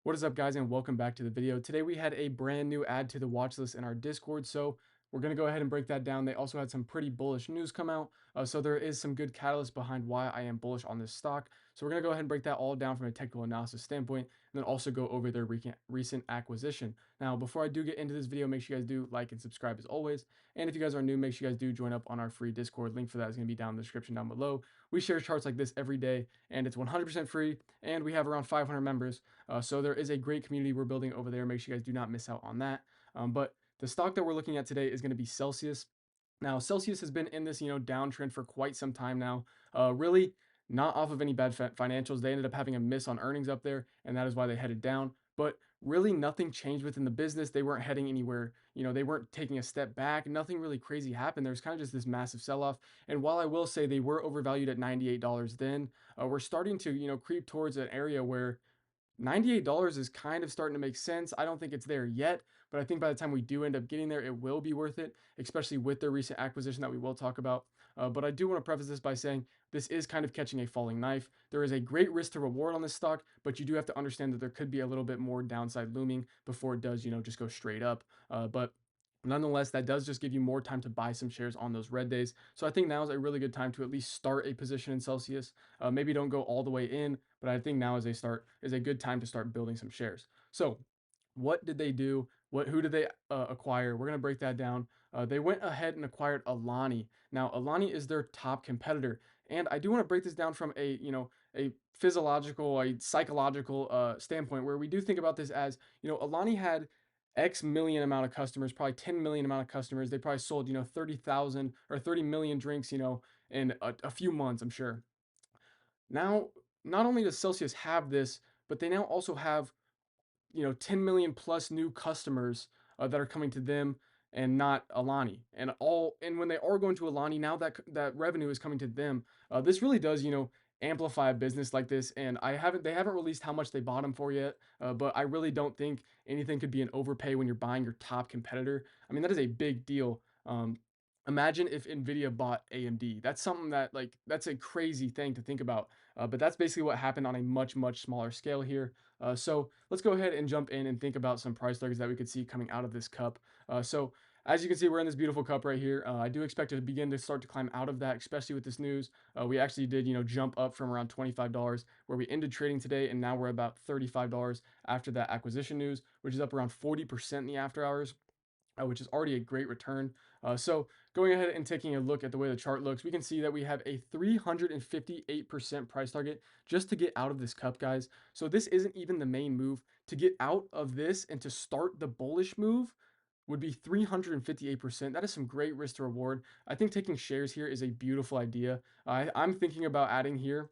What is up, guys, and welcome back to the video. Today we had a brand new add to the watch list in our Discord, so we're going to go ahead and break that down. They also had some pretty bullish news come out, so there is some good catalyst behind why I am bullish on this stock. So we're going to go ahead and break that all down from a technical analysis standpoint, and then also go over their recent acquisition. Now, before I do get into this video, make sure you guys do like and subscribe as always. And if you guys are new, make sure you guys do join up on our free Discord. Link for that is going to be down in the description down below. We share charts like this every day, and it's 100% free, and we have around 500 members. So there is a great community we're building over there. Make sure you guys do not miss out on that. But the stock that we're looking at today is going to be Celsius. Now, Celsius has been in this, downtrend for quite some time now. Really not off of any bad financials. They ended up having a miss on earnings up there, and that is why they headed down. But really, nothing changed within the business. They weren't heading anywhere. They weren't taking a step back. Nothing really crazy happened. There's kind of just this massive sell-off. And while I will say they were overvalued at $98 then, we're starting to, creep towards an area where $98 is kind of starting to make sense. I don't think it's there yet, but I think by the time we do end up getting there, it will be worth it, especially with their recent acquisition that we will talk about. But I do want to preface this by saying this is kind of catching a falling knife. There is a great risk to reward on this stock, but you do have to understand that there could be a little bit more downside looming before it does, just go straight up. But nonetheless, that does just give you more time to buy some shares on those red days. So I think now is a really good time to at least start a position in Celsius. Maybe don't go all the way in, but I think now is a good time to start building some shares. So what did they do? Who did they acquire? We're gonna break that down. They went ahead and acquired Alani. Now Alani is their top competitor, and I do want to break this down from a physiological, a psychological standpoint, where we do think about this as Alani had X million amount of customers, probably 10 million amount of customers. They probably sold 30,000 or 30 million drinks in a few months, I'm sure. Now, not only does Celsius have this, but they now also have 10 million plus new customers that are coming to them and not Alani. And when they are going to Alani, now that revenue is coming to them. This really does, amplify a business like this. And they haven't released how much they bought them for yet. But I really don't think anything could be an overpay when you're buying your top competitor. I mean, that is a big deal. Imagine if Nvidia bought AMD. That's something that's a crazy thing to think about. But that's basically what happened on a much smaller scale here. So let's go ahead and jump in and think about some price targets that we could see coming out of this cup. So as you can see, we're in this beautiful cup right here. I do expect it to begin to start to climb out of that, especially with this news. We actually did, jump up from around $25 where we ended trading today, and now we're about $35 after that acquisition news, which is up around 40% in the after hours. Which is already a great return. So going ahead and taking a look at the way the chart looks, we can see that we have a 358% price target just to get out of this cup, guys. So this isn't even the main move. To get out of this and to start the bullish move would be 358%. That is some great risk to reward. I think taking shares here is a beautiful idea. I'm thinking about adding here,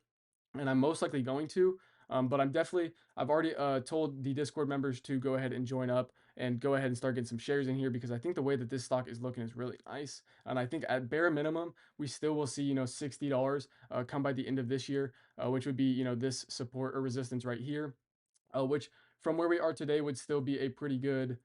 and I'm most likely going to. But I've already told the Discord members to go ahead and join up and go ahead and start getting some shares in here because I think the way that this stock is looking is really nice. And I think at bare minimum, we still will see, $60 come by the end of this year, which would be, this support or resistance right here, which from where we are today would still be a pretty good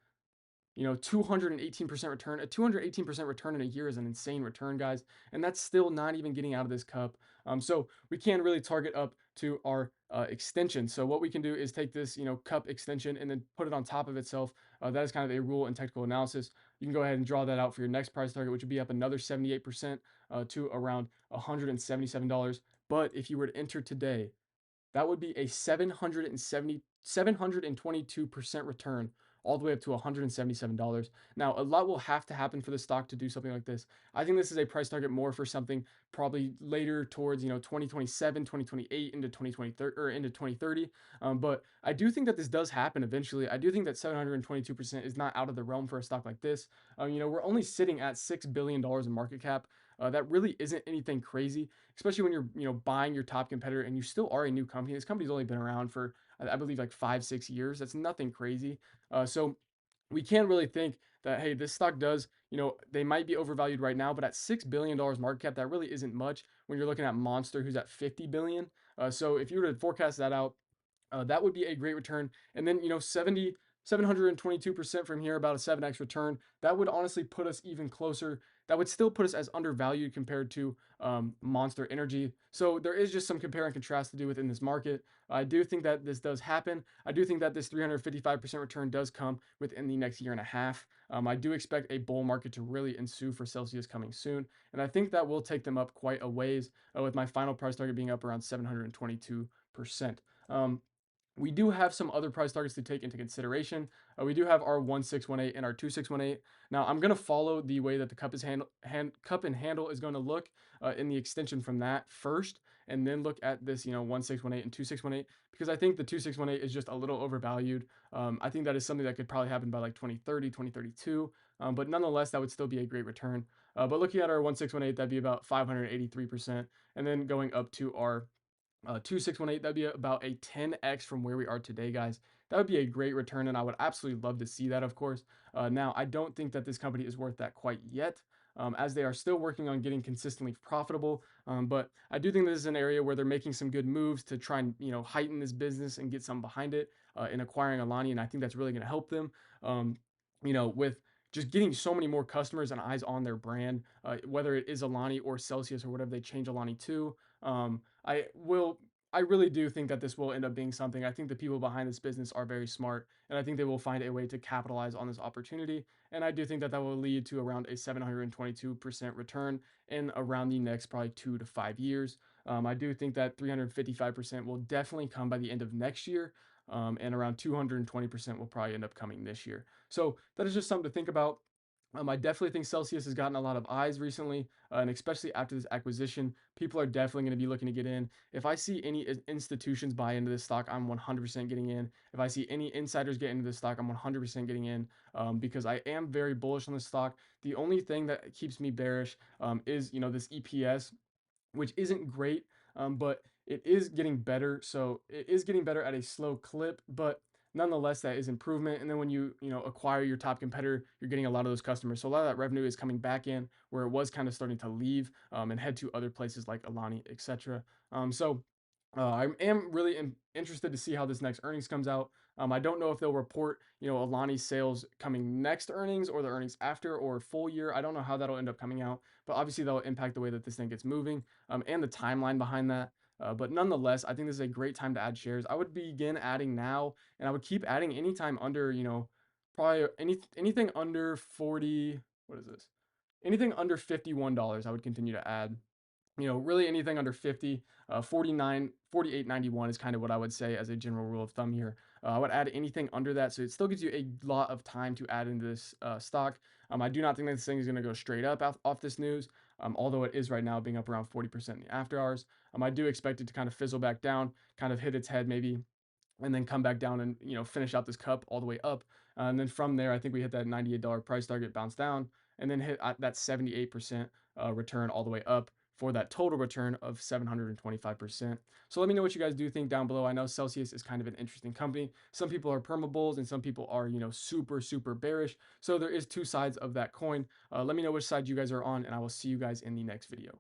218% return. A 218% return in a year is an insane return, guys. And that's still not even getting out of this cup. So we can really target up to our extension. So what we can do is take this, cup extension and then put it on top of itself. That is kind of a rule in technical analysis. You can go ahead and draw that out for your next price target, which would be up another 78% to around $177. But if you were to enter today, that would be a 722% return all the way up to $177. Now, a lot will have to happen for the stock to do something like this. I think this is a price target more for something probably later towards, 2027, 2028 into 2020 or into 2030. But I do think that this does happen eventually. I do think that 722% is not out of the realm for a stock like this. We're only sitting at $6 billion in market cap. That really isn't anything crazy, especially when you're buying your top competitor and you still are a new company. This company's only been around for I believe like 5-6 years. That's nothing crazy. So we can really think that hey, this stock does they might be overvalued right now, but at $6 billion market cap, that really isn't much when you're looking at Monster, who's at 50 billion. So if you were to forecast that out, that would be a great return. And then 70 722% from here, about a 7x return. That would honestly put us even closer. That would still put us as undervalued compared to Monster Energy. So there is just some compare and contrast to do within this market. I do think that this does happen. I do think that this 355% return does come within the next year and a half. I do expect a bull market to really ensue for Celsius coming soon. And I think that will take them up quite a ways, with my final price target being up around 722%. We do have some other price targets to take into consideration. We do have our 1618 and our 2618. Now, I'm going to follow the way that the cup and handle is going to look in the extension from that first, and then look at this, 1618 and 2618, because I think the 2618 is just a little overvalued. I think that is something that could probably happen by like 2030, 2032. But nonetheless, that would still be a great return. But looking at our 1618, that'd be about 583%. And then going up to our 2618, that'd be about a 10x from where we are today, guys. That would be a great return, and I would absolutely love to see that, of course. Now, I don't think that this company is worth that quite yet, as they are still working on getting consistently profitable. But I do think this is an area where they're making some good moves to try and heighten this business and get some behind it in acquiring Alani, and I think that's really going to help them. With just getting so many more customers and eyes on their brand, whether it is Alani or Celsius or whatever they change Alani to. I will I really do think that this will end up being something. I think the people behind this business are very smart, and I think they will find a way to capitalize on this opportunity. And I do think that that will lead to around a 722% return in around the next probably 2 to 5 years. I do think that 355% will definitely come by the end of next year, and around 220% will probably end up coming this year. So that is just something to think about. I definitely think Celsius has gotten a lot of eyes recently, and especially after this acquisition, people are definitely going to be looking to get in. If I see any institutions buy into this stock, I'm 100% getting in. If I see any insiders get into this stock, I'm 100% getting in, because I am very bullish on this stock. The only thing that keeps me bearish is this EPS, which isn't great, but it is getting better. So it is getting better at a slow clip, but nonetheless, that is improvement. And then when you acquire your top competitor, you're getting a lot of those customers. So a lot of that revenue is coming back in where it was kind of starting to leave, and head to other places like Alani, etc. I am really interested to see how this next earnings comes out. I don't know if they'll report, Alani sales coming next earnings or the earnings after or full year. I don't know how that'll end up coming out, but obviously that'll impact the way that this thing gets moving, and the timeline behind that. But nonetheless, I think this is a great time to add shares. I would begin adding now, and I would keep adding anytime under, probably anything under 40. What is this? Anything under $51, I would continue to add. Really anything under 50, 49, 48.91 is kind of what I would say as a general rule of thumb here. I would add anything under that, so it still gives you a lot of time to add into this stock. I do not think that this thing is going to go straight up off this news, although it is right now being up around 40% in the after hours. I do expect it to kind of fizzle back down, kind of hit its head maybe, and then come back down and finish out this cup all the way up. And then from there, I think we hit that $98 price target, bounce down, and then hit that 78% return all the way up for that total return of 725%. So let me know what you guys do think down below. I know Celsius is kind of an interesting company. Some people are perma bulls and some people are, super, super bearish. So there is two sides of that coin. Let me know which side you guys are on, and I will see you guys in the next video.